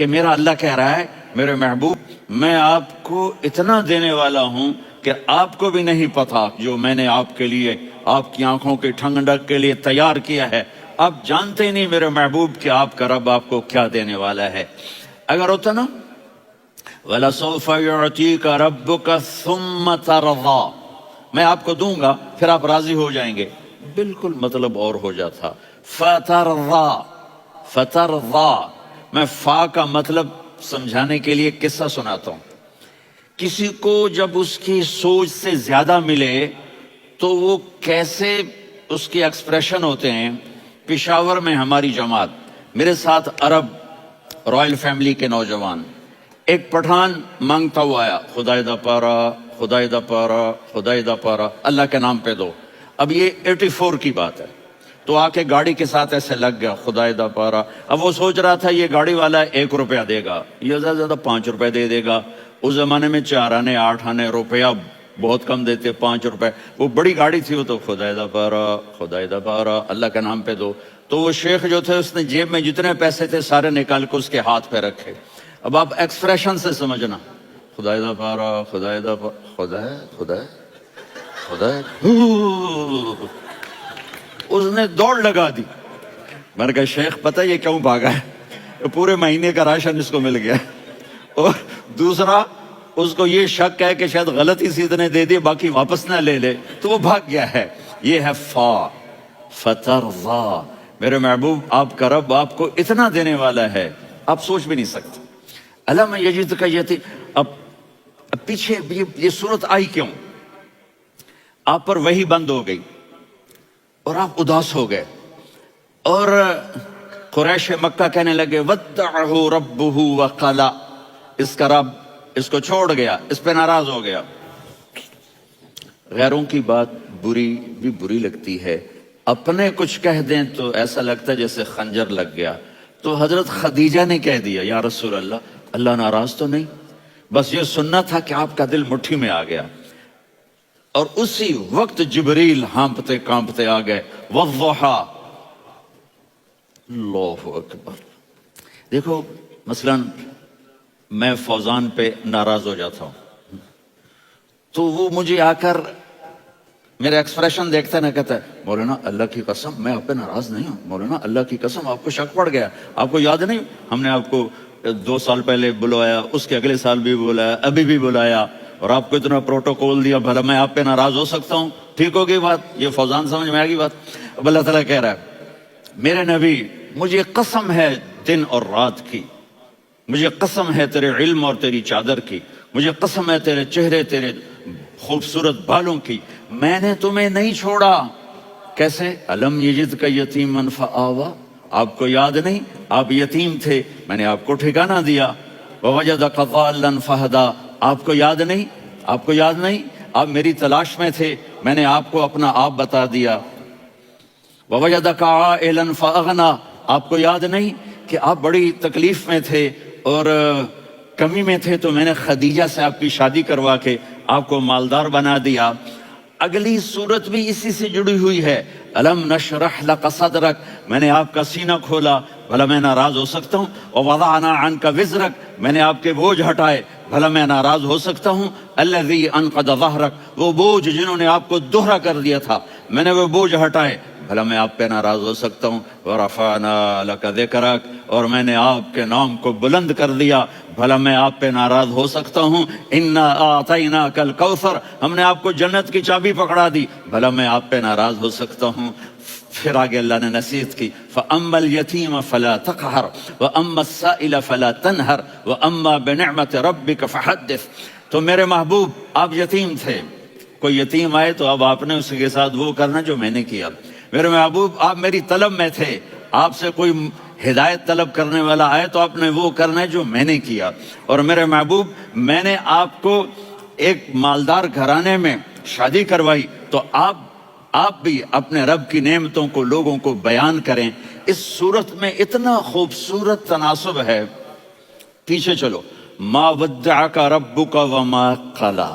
کہ میرا اللہ کہہ رہا ہے میرے محبوب میں آپ کو اتنا دینے والا ہوں کہ آپ کو بھی نہیں پتا جو میں نے آپ کے لیے آپ کی آنکھوں کی ٹھنڈک کے لیے تیار کیا ہے. آپ جانتے نہیں میرے محبوب کہ آپ کا رب آپ کو کیا دینے والا ہے. اگر ہوتا نا وَلَسَوْفَ يُعْطِيكَ رَبُّكَ ثُمَّ تَرْضَىٰ، میں آپ کو دوں گا پھر آپ راضی ہو جائیں گے، بالکل مطلب اور ہو جاتا. فَتَرْضَىٰ فَتَرْضَىٰ، میں فا کا مطلب سمجھانے کے لیے قصہ سناتا ہوں. کسی کو جب اس کی سوچ سے زیادہ ملے تو وہ کیسے اس کے ایکسپریشن ہوتے ہیں. پشاور میں ہماری جماعت، میرے ساتھ عرب رائل فیملی کے نوجوان، ایک پٹھان مانگتا ہوا آیا، خدای دا پارا خدای دا پارا خدای دا پارا، اللہ کے نام پہ دو. اب یہ 84 کی بات ہے. تو آ کے گاڑی کے ساتھ ایسے لگ گیا، خدای دا پارا. اب وہ سوچ رہا تھا یہ گاڑی والا 1 روپیہ دے گا، یہ زیادہ زیادہ 5 روپے دے گا. اس زمانے میں 4 آنے 8 آنے روپیہ بہت کم دیتے، 5 روپے. وہ بڑی گاڑی تھی، وہ تو خدای دا پارا خدای دا پارا اللہ کے نام پہ دو. تو وہ شیخ جو تھے اس نے جیب میں جتنے پیسے تھے سارے نکال کے اس کے ہاتھ پہ رکھے. اب آپ ایکسپریشن سے سمجھنا، خدای دا پارا خدای دا پارا خدای خدای خدای. اس نے دوڑ لگا دی. میں نے کہا شیخ پتہ یہ کیوں بھاگا ہے؟ پورے مہینے کا راشن اس کو مل گیا. اور دوسرا اس کو یہ شک ہے کہ شاید غلطی سے اتنے دے دیے باقی واپس نہ لے لے، تو وہ بھاگ گیا ہے. یہ ہے فا، فترضا. میرے محبوب آپ کا رب آپ کو اتنا دینے والا ہے آپ سوچ بھی نہیں سکتے. علم یجد کا یتی. اب پیچھے یہ صورت آئی کیوں؟ آپ پر وحی بند ہو گئی اور آپ اداس ہو گئے، اور قریش مکہ کہنے لگے وَدَّعَهُ رَبُّهُ وَقَلَا، اس کا رب اس کو چھوڑ گیا، اس پہ ناراض ہو گیا. غیروں کی بات بری بھی بری لگتی ہے، اپنے کچھ کہہ دیں تو ایسا لگتا ہے جیسے خنجر لگ گیا. تو حضرت خدیجہ نے کہہ دیا یا رسول اللہ، اللہ ناراض تو نہیں؟ بس یہ سننا تھا کہ آپ کا دل مٹھی میں آ گیا. اور اسی وقت جبریل ہانپتے کانپتے آ گئے. والضحیٰ، اللہ اکبر. دیکھو مثلا میں فوزان پہ ناراض ہو جاتا ہوں تو وہ مجھے آ کر میرا ایکسپریشن دیکھتا ہے نا، کہتا ہے مولانا اللہ کی قسم میں آپ پہ ناراض نہیں ہوں، مولانا اللہ کی قسم آپ کو شک پڑ گیا، آپ کو یاد نہیں ہم نے آپ کو 2 سال پہلے بلوایا، اس کے اگلے سال بھی بلایا، ابھی بھی بلایا، اور آپ کو اتنا پروٹوکول دیا، بھلا میں آپ پہ ناراض ہو سکتا ہوں؟ ٹھیک ہوگی بات؟ یہ فوزان سمجھ میں آ گئی بات. اب اللہ تعالیٰ کہہ رہا ہے میرے نبی مجھے قسم ہے دن اور رات کی، مجھے قسم ہے تیرے علم اور تیری چادر کی، مجھے قسم ہے تیرے چہرے تیرے خوبصورت بالوں کی، میں نے تمہیں نہیں چھوڑا. کیسے؟ علم یجد کا یتیما فآویٰ، آپ کو یاد نہیں آپ یتیم تھے، میں نے آپ کو ٹھکانہ دیا. ووجدک ضالا فہدیٰ، آپ کو یاد نہیں آپ کو یاد نہیں آپ میری تلاش میں تھے، میں نے آپ کو اپنا آپ بتا دیا. ووجدک عائلا فاغنیٰ، آپ کو یاد نہیں کہ آپ بڑی تکلیف میں تھے اور کمی میں تھے تو میں نے خدیجہ سے آپ کی شادی کروا کے آپ کو مالدار بنا دیا. اگلی صورت بھی اسی سے جڑی ہوئی ہے. الم نشرح لک صدرک، میں نے آپ کا سینہ کھولا، بھلا میں ناراض ہو سکتا ہوں؟ ووضعنا عنک وزرک، میں نے آپ کے بوجھ ہٹائے، بھلا میں ناراض ہو سکتا ہوں؟ الذی انقض ظہرک، وہ بوجھ جنہوں نے آپ کو دوہرا کر دیا تھا میں نے وہ بوجھ ہٹائے، بھلا میں آپ پہ ناراض ہو سکتا ہوں؟ ورفعنا لک ذکرک، اور میں نے آپ کے نام کو بلند کر دیا، بھلا میں آپ پہ ناراض ہو سکتا ہوں؟ انا اعطیناک الکوثر، ہم نے آپ کو جنت کی چابی پکڑا دی، بھلا میں آپ پہ ناراض ہو سکتا ہوں؟ پھر آگے اللہ نے نصیحت کی فَأَمَّا الْيَتِيمَ فَلَا تَقْهَرْ وَأَمَّا السَّائِلَ فَلَا تَنْهَرْ وَأَمَّا بِنِعْمَةِ رَبِّكَ فَحَدِّثْ. تو میرے محبوب آپ یتیم تھے، کوئی یتیم آئے تو اب آپ نے اس کے ساتھ وہ کرنا جو میں نے کیا. میرے محبوب آپ میری طلب میں تھے، آپ سے کوئی ہدایت طلب کرنے والا آئے تو آپ نے وہ کرنا ہے جو میں نے کیا. اور میرے محبوب میں نے آپ کو ایک مالدار گھرانے میں شادی کروائی تو آپ بھی اپنے رب کی نعمتوں کو لوگوں کو بیان کریں. اس صورت میں اتنا خوبصورت تناسب ہے. پیچھے چلو، ما ودعک ربک وما قلی.